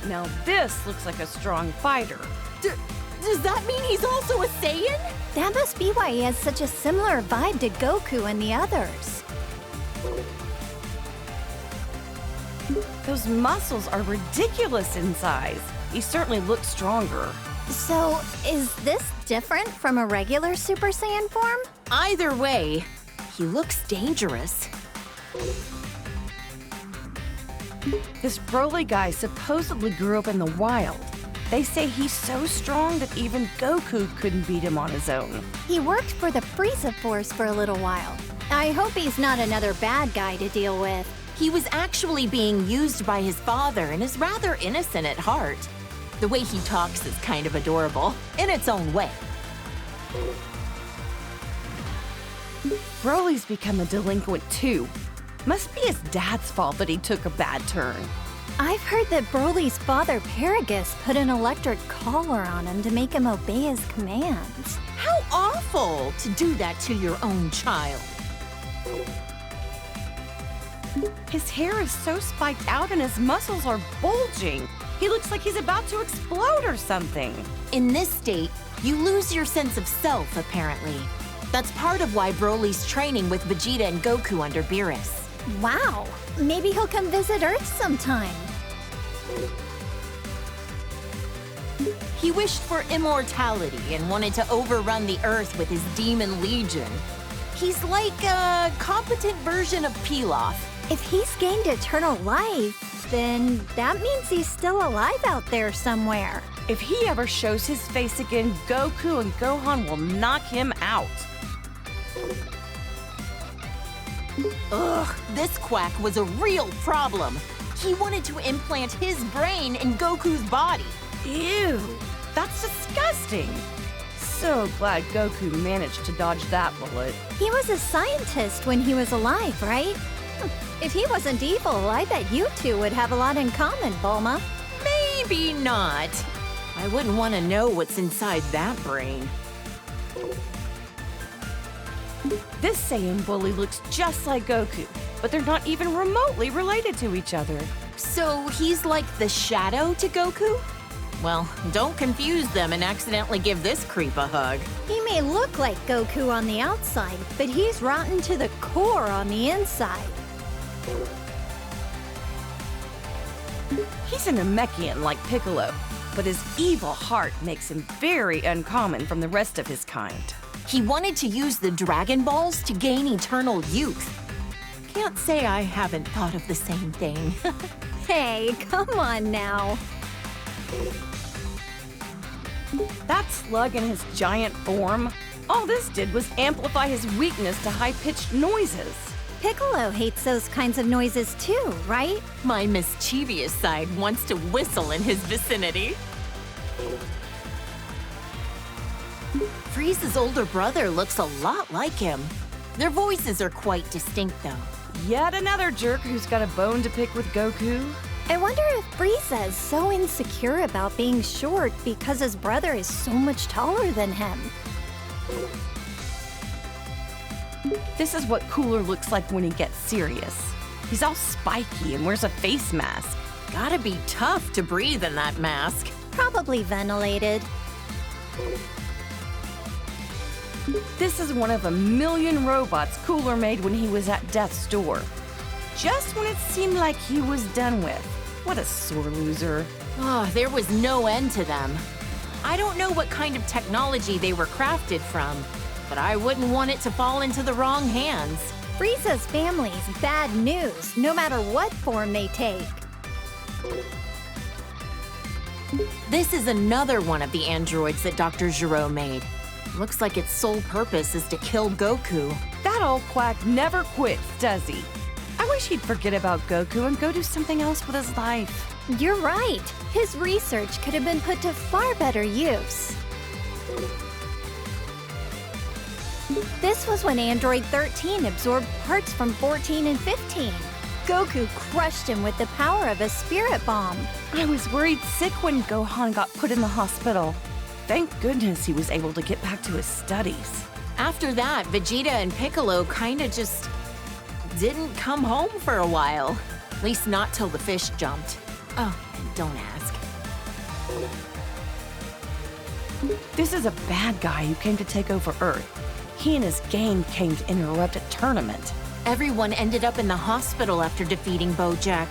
Now this looks like a strong fighter. does that mean he's also a Saiyan? That must be why he has such a similar vibe to Goku and the others. Those muscles are ridiculous in size. He certainly looks stronger. So, is this different from a regular Super Saiyan form? Either way, he looks dangerous. This Broly guy supposedly grew up in the wild. They say he's so strong that even Goku couldn't beat him on his own. He worked for the Frieza Force for a little while. I hope he's not another bad guy to deal with. He was actually being used by his father and is rather innocent at heart. The way he talks is kind of adorable, in its own way. Broly's become a delinquent too. Must be his dad's fault that he took a bad turn. I've heard that Broly's father, Paragus, put an electric collar on him to make him obey his commands. How awful to do that to your own child. His hair is so spiked out and his muscles are bulging. He looks like he's about to explode or something. In this state, you lose your sense of self, apparently. That's part of why Broly's training with Vegeta and Goku under Beerus. Wow, maybe he'll come visit Earth sometime. He wished for immortality and wanted to overrun the Earth with his demon legion. He's like a competent version of Pilaf. If he's gained eternal life, then that means he's still alive out there somewhere. If he ever shows his face again, Goku and Gohan will knock him out. Ugh, this quack was a real problem. He wanted to implant his brain in Goku's body. Ew, that's disgusting. So glad Goku managed to dodge that bullet. He was a scientist when he was alive, right? If he wasn't evil, I bet you two would have a lot in common, Bulma. Maybe not. I wouldn't want to know what's inside that brain. This Saiyan bully looks just like Goku, but they're not even remotely related to each other. So he's like the shadow to Goku? Well, don't confuse them and accidentally give this creep a hug. He may look like Goku on the outside, but he's rotten to the core on the inside. He's a Namekian like Piccolo, but his evil heart makes him very uncommon from the rest of his kind. He wanted to use the Dragon Balls to gain eternal youth. Can't say I haven't thought of the same thing. Hey, come on now. That slug in his giant form, all this did was amplify his weakness to high-pitched noises. Piccolo hates those kinds of noises too, right? My mischievous side wants to whistle in his vicinity. Frieza's older brother looks a lot like him. Their voices are quite distinct, though. Yet another jerk who's got a bone to pick with Goku. I wonder if Frieza is so insecure about being short because his brother is so much taller than him. This is what Cooler looks like when he gets serious. He's all spiky and wears a face mask. Gotta be tough to breathe in that mask. Probably ventilated. This is one of a million robots Cooler made when he was at Death's door. Just when it seemed like he was done with. What a sore loser. Oh, there was no end to them. I don't know what kind of technology they were crafted from, but I wouldn't want it to fall into the wrong hands. Frieza's family's bad news, no matter what form they take. This is another one of the androids that Dr. Giraud made. Looks like its sole purpose is to kill Goku. That old quack never quits, does he? I wish he'd forget about Goku and go do something else with his life. You're right. His research could have been put to far better use. This was when Android 13 absorbed parts from 14 and 15. Goku crushed him with the power of a spirit bomb. I was worried sick when Gohan got put in the hospital. Thank goodness he was able to get back to his studies. After that, Vegeta and Piccolo kinda just didn't come home for a while. At least not till the fish jumped. Oh, and don't ask. This is a bad guy who came to take over Earth. He and his gang came to interrupt a tournament. Everyone ended up in the hospital after defeating Bojack.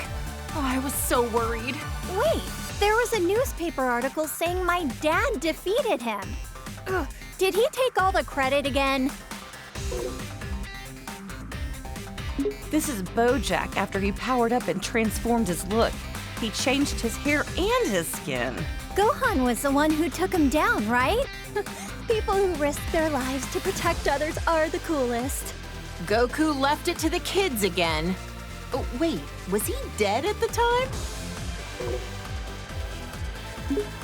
Oh, I was so worried. Wait, there was a newspaper article saying my dad defeated him. Ugh, did he take all the credit again? This is Bojack after he powered up and transformed his look. He changed his hair and his skin. Gohan was the one who took him down, right? People who risk their lives to protect others are the coolest. Goku left it to the kids again. Oh, wait, was he dead at the time?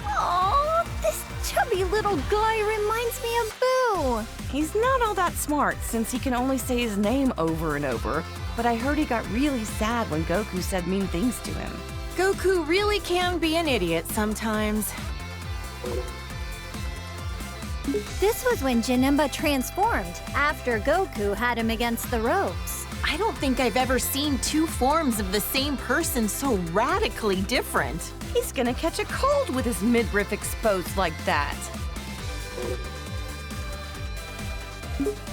Aww, this chubby little guy reminds me of Boo. He's not all that smart since he can only say his name over and over, but I heard he got really sad when Goku said mean things to him. Goku really can be an idiot sometimes. This was when Janemba transformed, after Goku had him against the ropes. I don't think I've ever seen two forms of the same person so radically different. He's gonna catch a cold with his midriff exposed like that.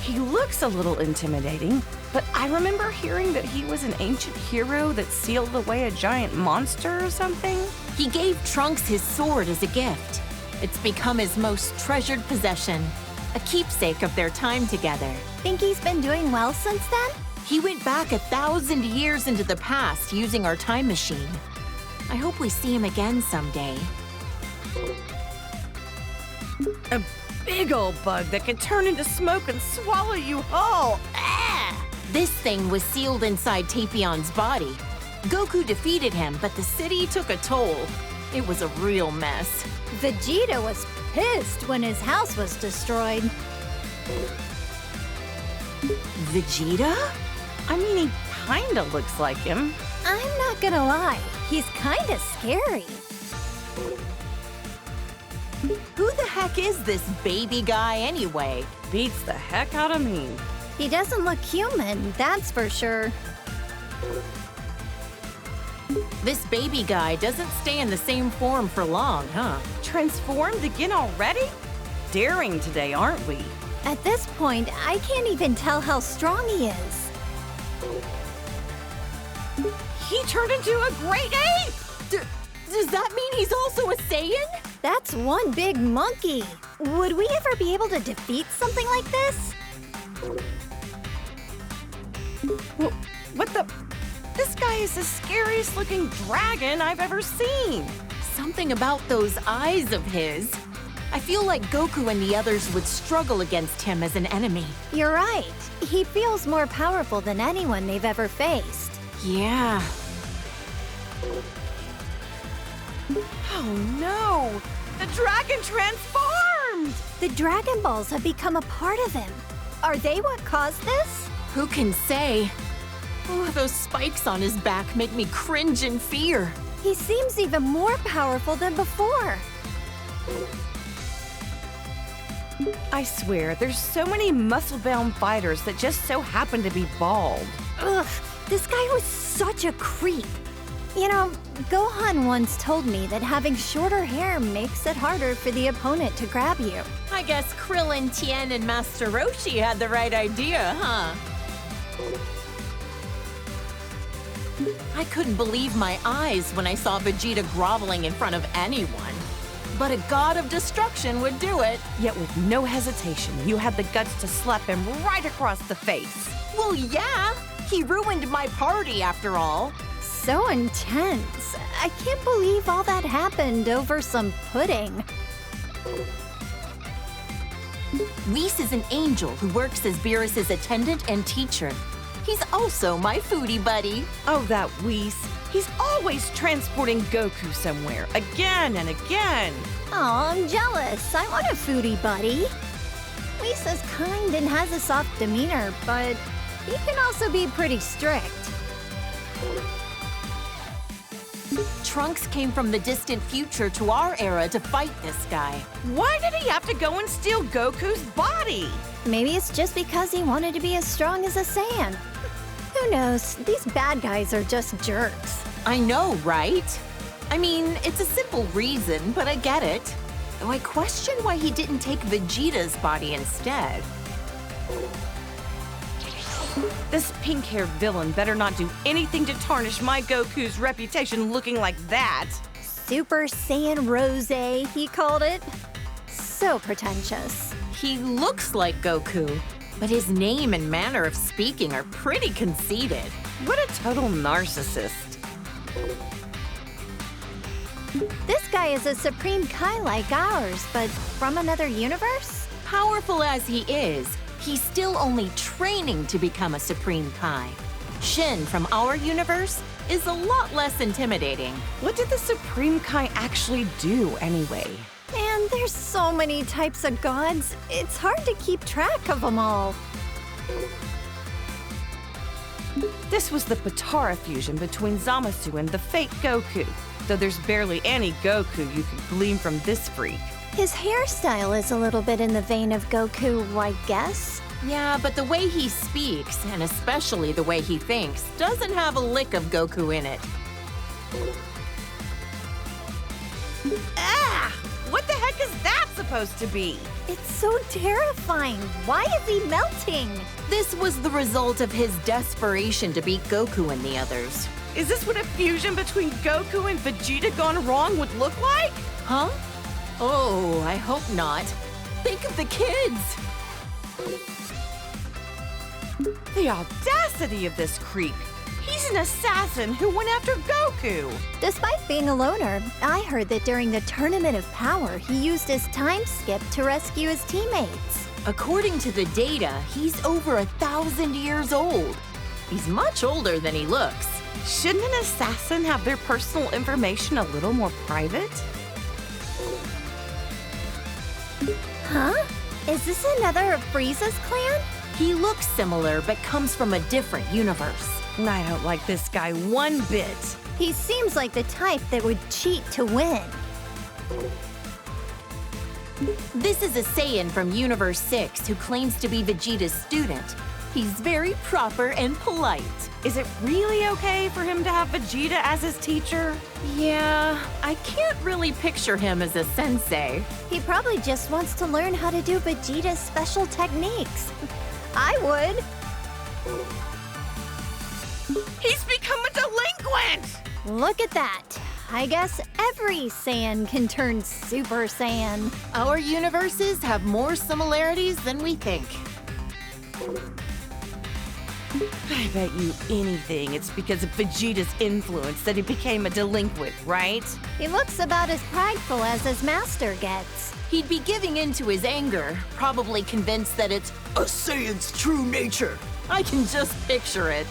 He looks a little intimidating, but I remember hearing that he was an ancient hero that sealed away a giant monster or something. He gave Trunks his sword as a gift. It's become his most treasured possession, a keepsake of their time together. Think he's been doing well since then? He went back 1,000 years into the past using our time machine. I hope we see him again someday. A big old bug that can turn into smoke and swallow you whole. Ah! This thing was sealed inside Tapion's body. Goku defeated him, but the city took a toll. It was a real mess. Vegeta was pissed when his house was destroyed. Vegeta? I mean, he kinda looks like him. I'm not gonna lie, he's kinda scary. Who the heck is this baby guy anyway? Beats the heck out of me. He doesn't look human, that's for sure. This baby guy doesn't stay in the same form for long, huh? Transformed again already? Daring today, aren't we? At this point, I can't even tell how strong he is. He turned into a great ape! Does that mean he's also a Saiyan? That's one big monkey. Would we ever be able to defeat something like this? What the? This guy is the scariest looking dragon I've ever seen. Something about those eyes of his. I feel like Goku and the others would struggle against him as an enemy. You're right. He feels more powerful than anyone they've ever faced. Yeah. Oh no! The dragon transformed! The Dragon Balls have become a part of him. Are they what caused this? Who can say? Oh, those spikes on his back make me cringe in fear. He seems even more powerful than before. I swear, there's so many muscle-bound fighters that just so happen to be bald. Ugh, this guy was such a creep. You know, Gohan once told me that having shorter hair makes it harder for the opponent to grab you. I guess Krillin, Tien, and Master Roshi had the right idea, huh? I couldn't believe my eyes when I saw Vegeta groveling in front of anyone. But a god of destruction would do it. Yet with no hesitation, you had the guts to slap him right across the face. Well, yeah. He ruined my party after all. So intense. I can't believe all that happened over some pudding. Whis is an angel who works as Beerus's attendant and teacher. He's also my foodie buddy. Oh, that Whis. He's always transporting Goku somewhere, again and again. Oh, I'm jealous. I want a foodie buddy. Lisa's kind and has a soft demeanor, but he can also be pretty strict. Trunks came from the distant future to our era to fight this guy. Why did he have to go and steal Goku's body? Maybe it's just because he wanted to be as strong as a Saiyan. Who knows? These bad guys are just jerks. I know, right? I mean, it's a simple reason, but I get it. Though I question why he didn't take Vegeta's body instead. This pink-haired villain better not do anything to tarnish my Goku's reputation looking like that. Super Saiyan Rosé, he called it. So pretentious. He looks like Goku, but his name and manner of speaking are pretty conceited. What a total narcissist. This guy is a Supreme Kai like ours, but from another universe? Powerful as he is, he's still only training to become a Supreme Kai. Shin from our universe is a lot less intimidating. What did the Supreme Kai actually do anyway? Man, there's so many types of gods. It's hard to keep track of them all. This was the Potara fusion between Zamasu and the fake Goku, though there's barely any Goku you could glean from this freak. His hairstyle is a little bit in the vein of Goku, I guess. Yeah, but the way he speaks, and especially the way he thinks, doesn't have a lick of Goku in it. Ah! What the heck is that supposed to be? It's so terrifying. Why is he melting? This was the result of his desperation to beat Goku and the others. Is this what a fusion between Goku and Vegeta gone wrong would look like? Huh? Oh, I hope not. Think of the kids! The audacity of this creep! He's an assassin who went after Goku! Despite being a loner, I heard that during the Tournament of Power, he used his time skip to rescue his teammates. According to the data, he's over 1,000 years old. He's much older than he looks. Shouldn't an assassin have their personal information a little more private? Huh? Is this another of Frieza's clan? He looks similar, but comes from a different universe. I don't like this guy one bit. He seems like the type that would cheat to win. This is a Saiyan from Universe 6 who claims to be Vegeta's student. He's very proper and polite. Is it really okay for him to have Vegeta as his teacher? Yeah, I can't really picture him as a sensei. He probably just wants to learn how to do Vegeta's special techniques. I would. He's become a delinquent! Look at that. I guess every Saiyan can turn Super Saiyan. Our universes have more similarities than we think. I bet you anything it's because of Vegeta's influence that he became a delinquent, right? He looks about as prideful as his master gets. He'd be giving in to his anger, probably convinced that it's a Saiyan's true nature. I can just picture it.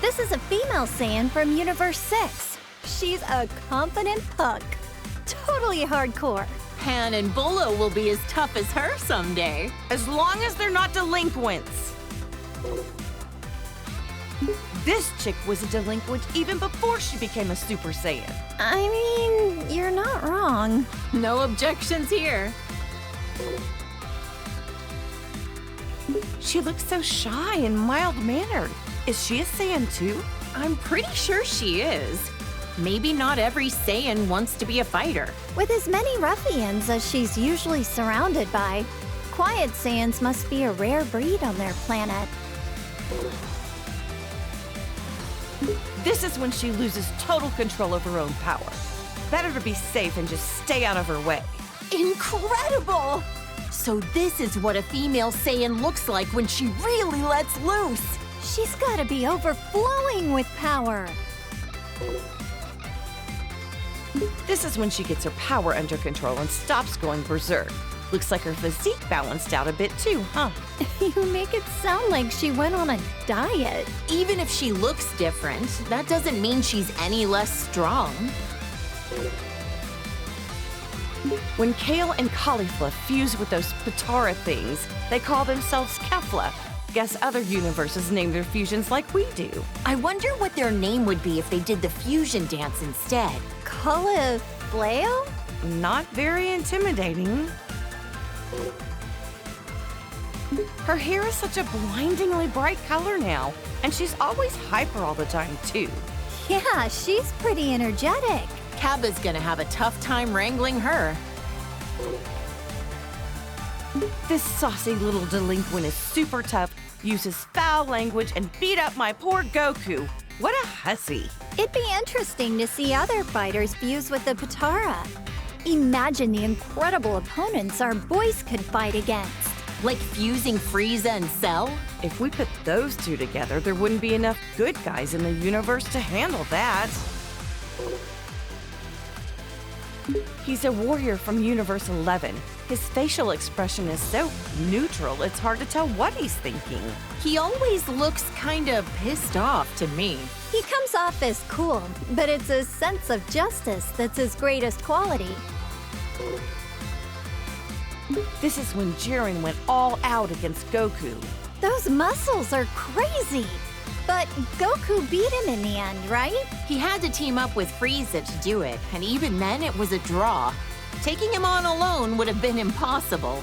This is a female Saiyan from Universe 6. She's a confident punk. Totally hardcore. Han and Bolo will be as tough as her someday. As long as they're not delinquents. This chick was a delinquent even before she became a Super Saiyan. I mean, you're not wrong. No objections here. She looks so shy and mild-mannered. Is she a Saiyan too? I'm pretty sure she is. Maybe not every Saiyan wants to be a fighter. With as many ruffians as she's usually surrounded by, quiet Saiyans must be a rare breed on their planet. This is when she loses total control of her own power. Better to be safe and just stay out of her way. Incredible! So this is what a female Saiyan looks like when she really lets loose. She's gotta be overflowing with power. This is when she gets her power under control and stops going berserk. Looks like her physique balanced out a bit too, huh? You make it sound like she went on a diet. Even if she looks different, that doesn't mean she's any less strong. When kale and cauliflower fuse with those Patara things, they call themselves Kefla. Guess other universes name their fusions like we do. I wonder what their name would be if they did the fusion dance instead. Cauliflower? Not very intimidating. Her hair is such a blindingly bright color now, and she's always hyper all the time, too. Yeah, she's pretty energetic. Cabba's gonna have a tough time wrangling her. This saucy little delinquent is super tough, uses foul language, and beat up my poor Goku. What a hussy. It'd be interesting to see other fighters fuse with the Patara. Imagine the incredible opponents our boys could fight against. Like fusing Frieza and Cell? If we put those two together, there wouldn't be enough good guys in the universe to handle that. He's a warrior from Universe 11. His facial expression is so neutral, it's hard to tell what he's thinking. He always looks kind of pissed off to me. He comes off as cool, but it's his sense of justice that's his greatest quality. This is when Jiren went all out against Goku. Those muscles are crazy. But Goku beat him in the end, right? He had to team up with Frieza to do it, and even then it was a draw. Taking him on alone would have been impossible.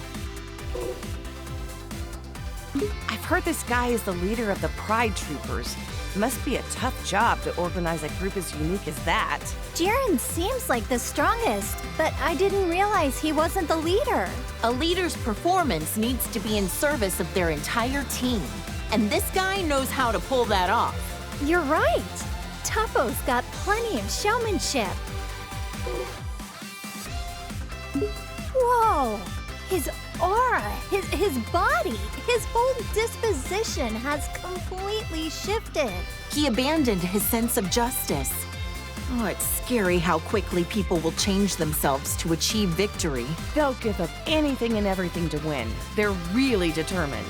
I've heard this guy is the leader of the Pride Troopers. Must be a tough job to organize a group as unique as that. Jiren seems like the strongest, but I didn't realize he wasn't the leader. A leader's performance needs to be in service of their entire team. And this guy knows how to pull that off. You're right. Toppo's got plenty of showmanship. Whoa! His aura, his body, his whole disposition has completely shifted. He abandoned his sense of justice. Oh, it's scary how quickly people will change themselves to achieve victory. They'll give up anything and everything to win. They're really determined.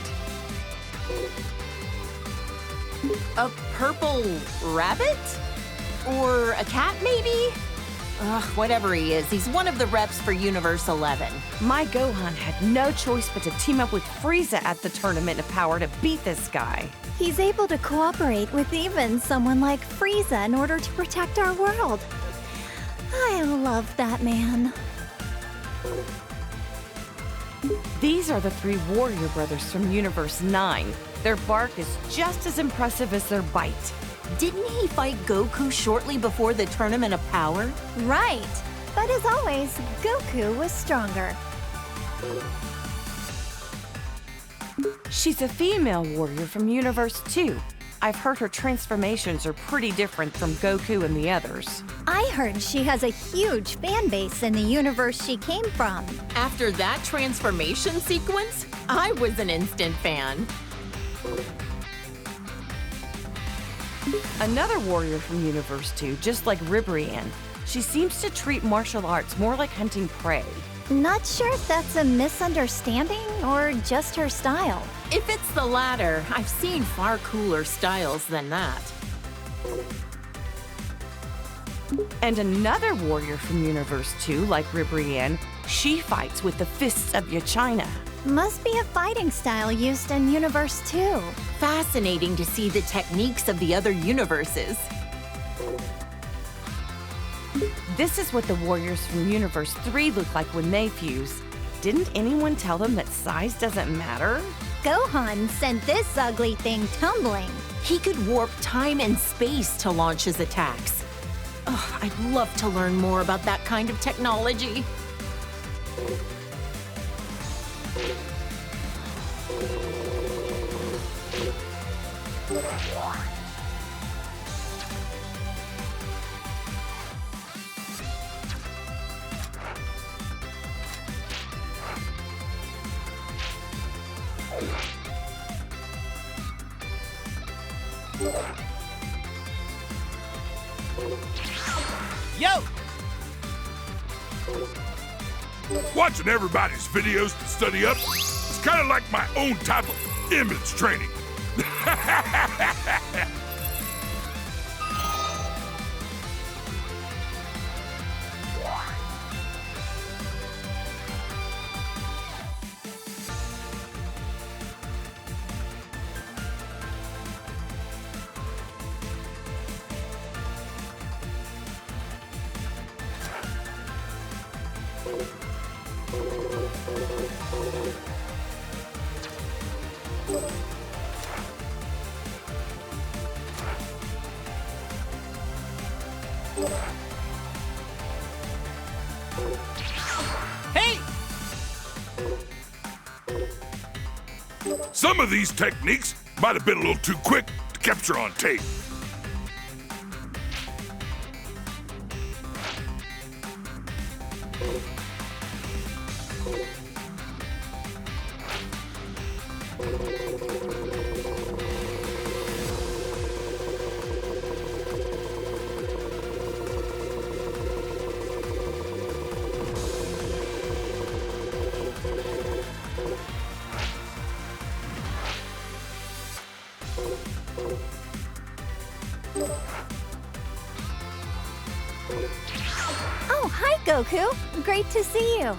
A purple rabbit? Or a cat, maybe? Ugh, whatever he is, he's one of the reps for Universe 11. My Gohan had no choice but to team up with Frieza at the Tournament of Power to beat this guy. He's able to cooperate with even someone like Frieza in order to protect our world. I love that man. These are the three warrior brothers from Universe 9. Their bark is just as impressive as their bite. Didn't he fight Goku shortly before the Tournament of Power? Right. But as always, Goku was stronger. She's a female warrior from Universe 2. I've heard her transformations are pretty different from Goku and the others. I heard she has a huge fan base in the universe she came from. After that transformation sequence, I was an instant fan. Another warrior from Universe 2, just like Ribrianne. She seems to treat martial arts more like hunting prey. Not sure if that's a misunderstanding or just her style. If it's the latter, I've seen far cooler styles than that. And another warrior from Universe 2, like Ribrianne, she fights with the fists of Yachina. Must be a fighting style used in Universe 2. Fascinating to see the techniques of the other universes. This is what the warriors from Universe 3 look like when they fuse. Didn't anyone tell them that size doesn't matter? Gohan sent this ugly thing tumbling. He could warp time and space to launch his attacks. Ugh, I'd love to learn more about that kind of technology. Yo! Watching everybody's videos to study up is kind of like my own type of image training. Hey! Some of these techniques might have been a little too quick to capture on tape. Oh, hi, Goku. Great to see you.